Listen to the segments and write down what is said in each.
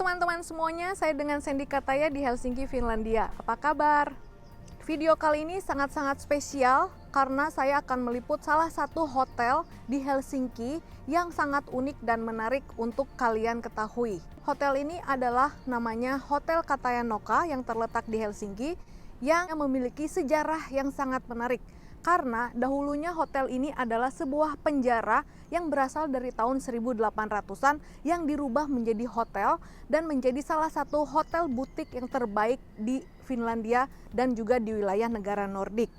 teman-teman semuanya, saya dengan Sandy Kataya di Helsinki, Finlandia. Apa kabar? Video kali ini sangat-sangat spesial karena saya akan meliput salah satu hotel di Helsinki yang sangat unik dan menarik untuk kalian ketahui. Hotel ini adalah namanya Hotel Katajanokka yang terletak di Helsinki yang memiliki sejarah yang sangat menarik. Karena dahulunya hotel ini adalah sebuah penjara yang berasal dari tahun 1800-an yang dirubah menjadi hotel dan menjadi salah satu hotel butik yang terbaik di Finlandia dan juga di wilayah negara Nordik.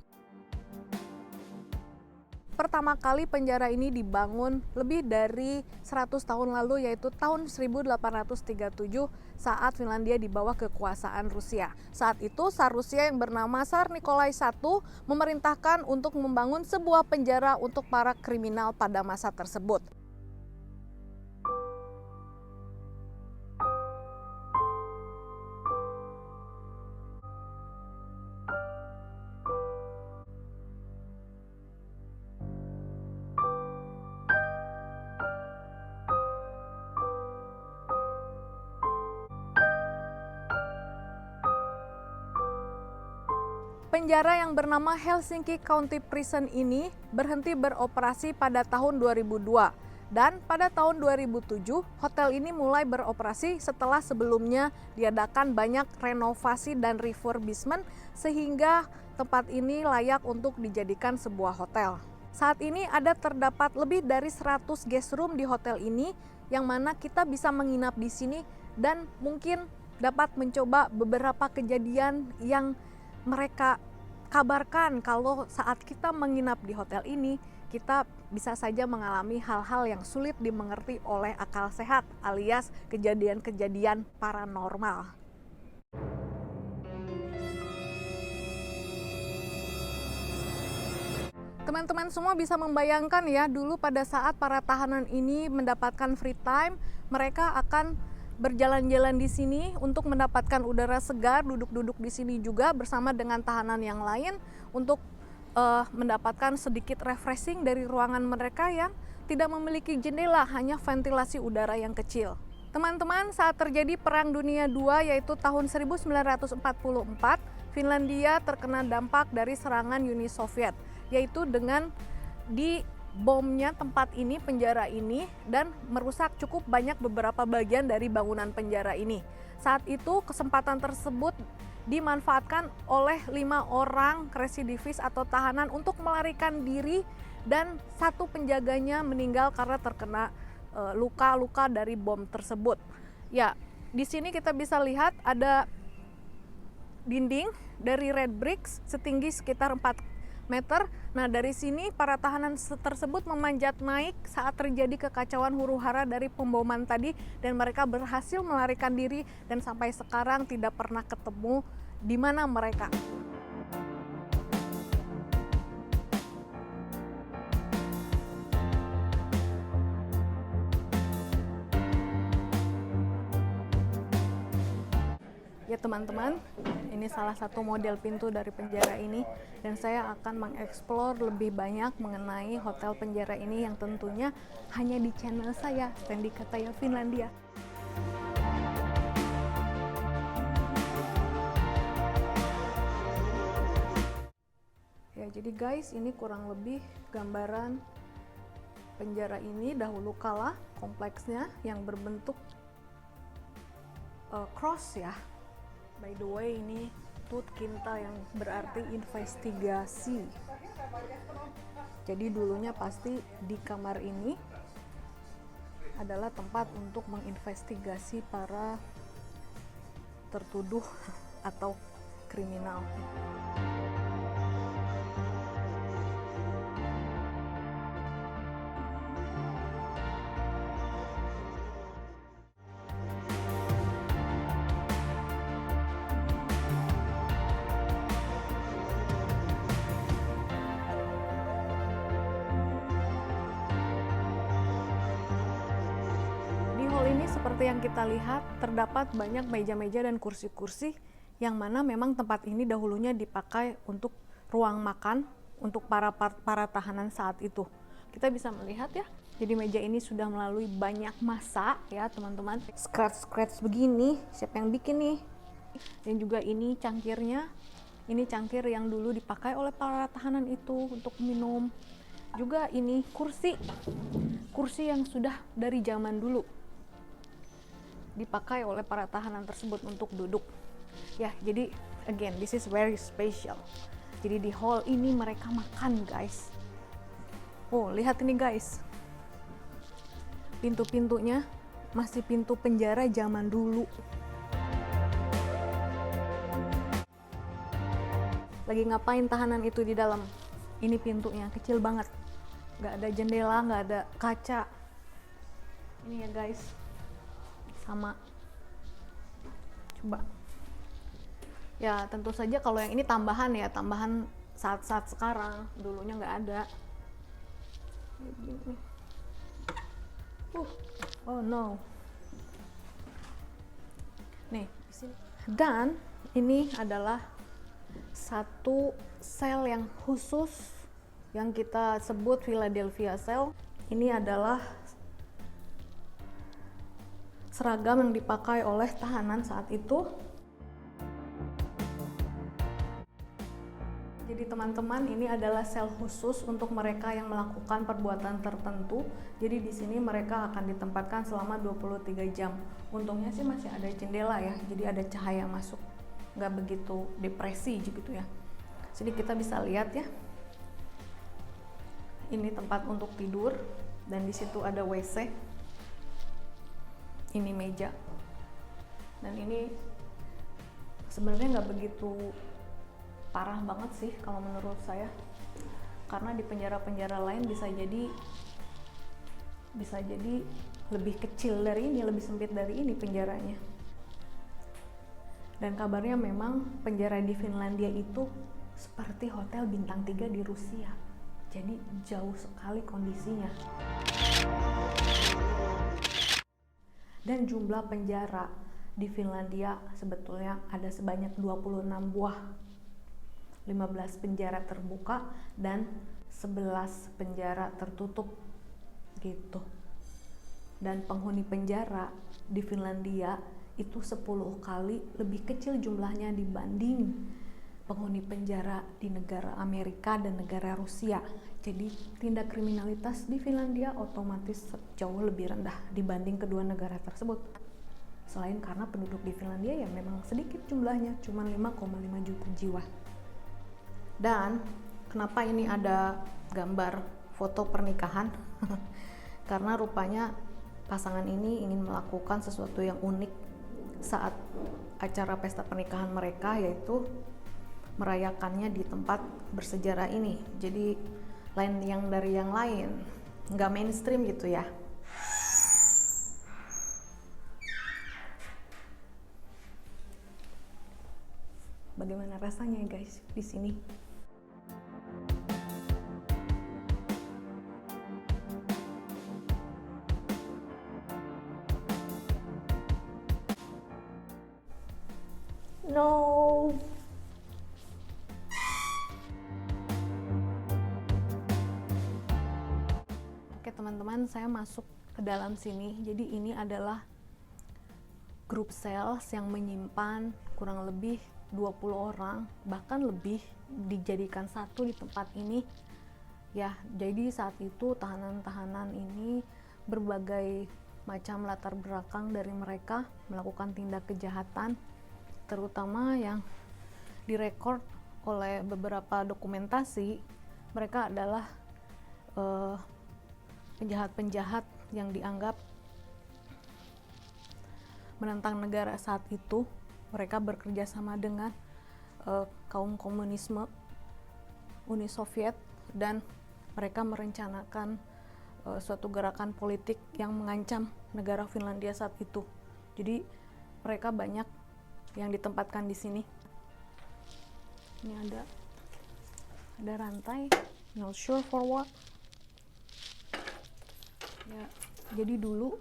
Pertama kali penjara ini dibangun lebih dari 100 tahun lalu, yaitu tahun 1837 saat Finlandia di bawah kekuasaan Rusia. Saat itu Tsar Rusia yang bernama Tsar Nikolai I memerintahkan untuk membangun sebuah penjara untuk para kriminal pada masa tersebut. Penjara yang bernama Helsinki County Prison ini berhenti beroperasi pada tahun 2002 dan pada tahun 2007 hotel ini mulai beroperasi setelah sebelumnya diadakan banyak renovasi dan refurbishment sehingga tempat ini layak untuk dijadikan sebuah hotel. Saat ini terdapat lebih dari 100 guest room di hotel ini yang mana kita bisa menginap di sini dan mungkin dapat mencoba beberapa kejadian yang mereka kabarkan kalau saat kita menginap di hotel ini, kita bisa saja mengalami hal-hal yang sulit dimengerti oleh akal sehat alias kejadian-kejadian paranormal. Teman-teman semua bisa membayangkan ya, dulu pada saat para tahanan ini mendapatkan free time, mereka akan berjalan-jalan di sini untuk mendapatkan udara segar, duduk-duduk di sini juga bersama dengan tahanan yang lain untuk mendapatkan sedikit refreshing dari ruangan mereka yang tidak memiliki jendela, hanya ventilasi udara yang kecil. Teman-teman, saat terjadi Perang Dunia II yaitu tahun 1944, Finlandia terkena dampak dari serangan Uni Soviet, yaitu dengan bomnya tempat ini, penjara ini, dan merusak cukup banyak beberapa bagian dari bangunan penjara ini. Saat itu kesempatan tersebut dimanfaatkan oleh 5 orang residivis atau tahanan untuk melarikan diri dan satu penjaganya meninggal karena terkena luka-luka dari bom tersebut. Ya, di sini kita bisa lihat ada dinding dari red bricks setinggi sekitar 4 meter. Nah, dari sini para tahanan tersebut memanjat naik saat terjadi kekacauan huru-hara dari pemboman tadi dan mereka berhasil melarikan diri dan sampai sekarang tidak pernah ketemu di mana mereka. Ya teman-teman, ini salah satu model pintu dari penjara ini dan saya akan mengeksplor lebih banyak mengenai hotel penjara ini yang tentunya hanya di channel saya, Sandy Kataya Finlandia. Ya, jadi guys, ini kurang lebih gambaran penjara ini dahulu kala, kompleksnya yang berbentuk cross ya. By the way, ini tut kinta yang berarti investigasi. Jadi dulunya pasti di kamar ini adalah tempat untuk menginvestigasi para tertuduh atau kriminal. Ini seperti yang kita lihat, terdapat banyak meja-meja dan kursi-kursi yang mana memang tempat ini dahulunya dipakai untuk ruang makan untuk para tahanan saat itu. Kita bisa melihat ya, Jadi meja ini sudah melalui banyak masa ya teman-teman. Scratch begini, siapa yang bikin nih? Dan juga ini cangkirnya. Ini cangkir yang dulu dipakai oleh para tahanan itu untuk minum. Juga ini kursi yang sudah dari zaman dulu dipakai oleh para tahanan tersebut untuk duduk. Ya, jadi again, this is very special. Jadi di hall ini mereka makan, guys. Oh, lihat ini, guys. Pintu-pintunya masih pintu penjara zaman dulu. Lagi ngapain tahanan itu di dalam? Ini pintunya kecil banget, nggak ada jendela, nggak ada kaca. Ini ya guys, sama. Coba. Ya tentu saja kalau yang ini tambahan ya, tambahan saat-saat sekarang. Dulunya nggak ada. Oh no. Nih, di sini. Dan ini adalah satu sel yang khusus yang kita sebut Philadelphia Cell. Ini adalah seragam yang dipakai oleh tahanan saat itu. Jadi teman-teman, ini adalah sel khusus untuk mereka yang melakukan perbuatan tertentu. Jadi di sini mereka akan ditempatkan selama 23 jam. Untungnya sih masih ada jendela ya, jadi ada cahaya masuk. Nggak begitu depresi gitu ya. Jadi kita bisa lihat ya, ini tempat untuk tidur dan di situ ada WC. Ini meja, dan ini sebenarnya nggak begitu parah banget sih kalau menurut saya, karena di penjara-penjara lain bisa jadi lebih kecil dari ini, lebih sempit dari ini penjaranya. Dan kabarnya memang penjara di Finlandia itu seperti hotel bintang 3 di Rusia. Jadi jauh sekali kondisinya. Dan jumlah penjara di Finlandia sebetulnya ada sebanyak 26 buah. 15 penjara terbuka dan 11 penjara tertutup gitu. Dan penghuni penjara di Finlandia itu 10 kali lebih kecil jumlahnya dibanding penghuni penjara di negara Amerika dan negara Rusia. Jadi tindak kriminalitas di Finlandia otomatis jauh lebih rendah dibanding kedua negara tersebut. Selain karena penduduk di Finlandia yang memang sedikit jumlahnya, cuma 5,5 juta jiwa. Dan kenapa ini ada gambar foto pernikahan? Karena rupanya pasangan ini ingin melakukan sesuatu yang unik saat acara pesta pernikahan mereka, yaitu merayakannya di tempat bersejarah ini. Jadi lain yang dari yang lain, nggak mainstream gitu ya. Bagaimana rasanya guys di sini? No. Oke teman-teman, saya masuk ke dalam sini. Jadi ini adalah grup cells yang menyimpan kurang lebih 20 orang, bahkan lebih, dijadikan satu di tempat ini. Ya, jadi saat itu tahanan-tahanan ini berbagai macam latar belakang dari mereka melakukan tindak kejahatan, terutama yang direkord oleh beberapa dokumentasi. Mereka adalah penjahat-penjahat yang dianggap menentang negara saat itu. Mereka bekerja sama dengan kaum komunisme, Uni Soviet, dan mereka merencanakan suatu gerakan politik yang mengancam negara Finlandia saat itu. Jadi mereka banyak yang ditempatkan di sini. Ini ada rantai, not sure for what. Ya, jadi dulu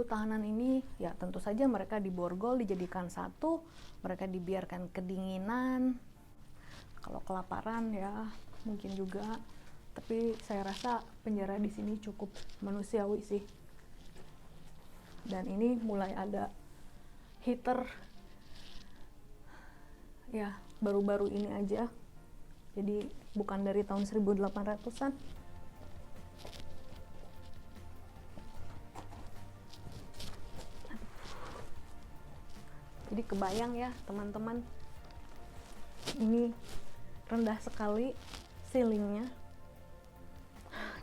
tahanan ini ya tentu saja mereka diborgol, dijadikan satu, mereka dibiarkan kedinginan, kalau kelaparan ya mungkin juga Tapi saya rasa penjara di sini cukup manusiawi sih. Dan ini mulai ada heater ya baru-baru ini aja. Jadi bukan dari tahun 1800-an. Jadi kebayang ya teman-teman, ini rendah sekali ceilingnya.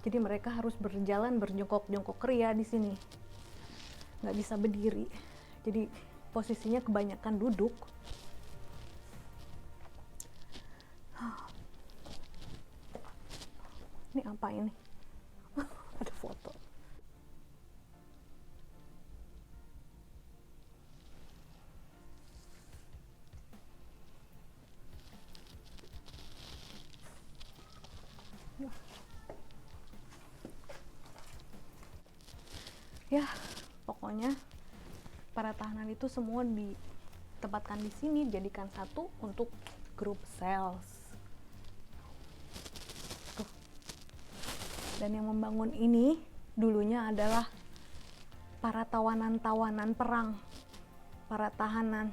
Jadi mereka harus berjalan berjongkok-jongkok ria di sini, nggak bisa berdiri. Jadi posisinya kebanyakan duduk. Ini apa ini? Ada foto. Ya, pokoknya para tahanan itu semua ditempatkan di sini, jadikan satu untuk grup cells. Tuh. Dan yang membangun ini dulunya adalah para tawanan-tawanan perang, para tahanan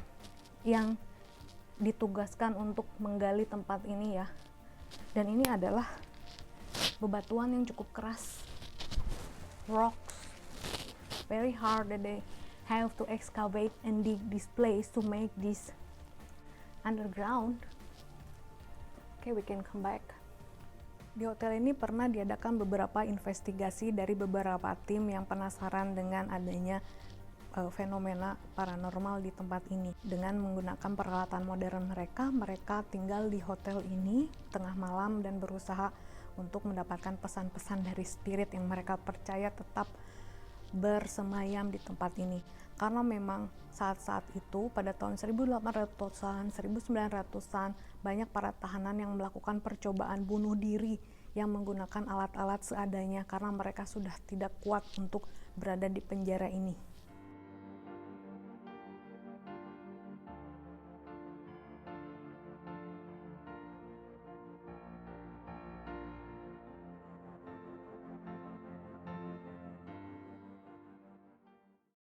yang ditugaskan untuk menggali tempat ini ya. Dan ini adalah bebatuan yang cukup keras, rocks, very hard that they have to excavate and dig this place to make this underground. Okay, we can come back. Di hotel ini pernah diadakan beberapa investigasi dari beberapa tim yang penasaran dengan adanya fenomena paranormal di tempat ini. Dengan menggunakan peralatan modern mereka tinggal di hotel ini tengah malam dan berusaha untuk mendapatkan pesan-pesan dari spirit yang mereka percaya tetap bersemayam di tempat ini. Karena memang saat-saat itu pada tahun 1800-an, 1900-an banyak para tahanan yang melakukan percobaan bunuh diri yang menggunakan alat-alat seadanya karena mereka sudah tidak kuat untuk berada di penjara ini.